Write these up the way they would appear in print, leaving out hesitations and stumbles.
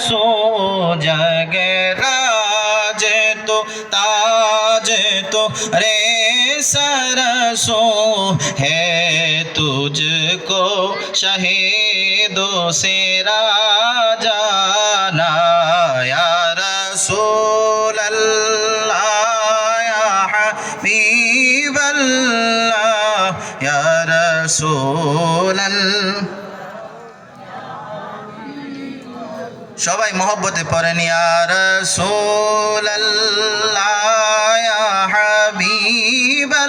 सो जग राज तो ताज तो रे सरसो है तुझको शहीदों से राजाना या रसूल अल्लाह या हबीब अल्लाह या रसूल अल्लाह। সবাই মহব্বতে পড়েন ইয়া রাসূলুল্লাহ ইয়া হাবিবাল্লাহ।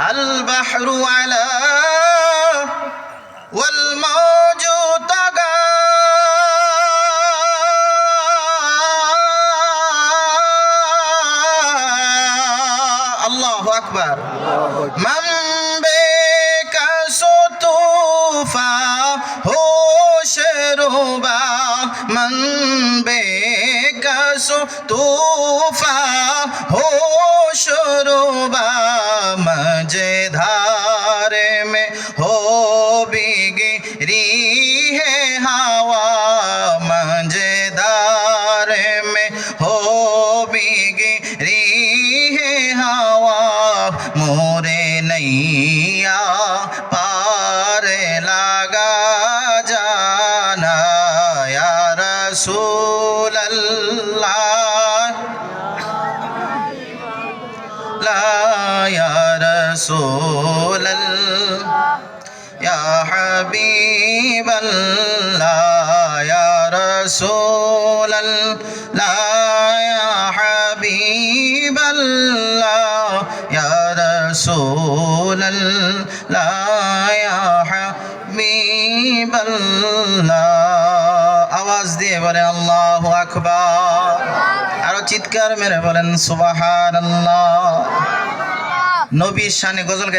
আল বাহরু আলা ওয়াল মাওজু তাগা আল্লাহু আকবার। من बेकसो तूफा हो शरुबा मन बेकसो तूफा हो शरुबा मजेधार में हो बिगड़ी है हवा मजेदार में हो बिगड़ी है हवा मोरे नैया पार लगा जाना या रसूल अल्लाह ला या रसूल अल्लाह या हबीब अल्लाह या रसूल अल्लाह या हबीब अल्लाह या रसूल अल्लाह या हबीब अल्लाह। आवाज দিয়ে বলে আল্লাহু আকবার, আরো চিৎকার মেরে বলেন সুবহানাল্লাহ। নবীর শানে গজল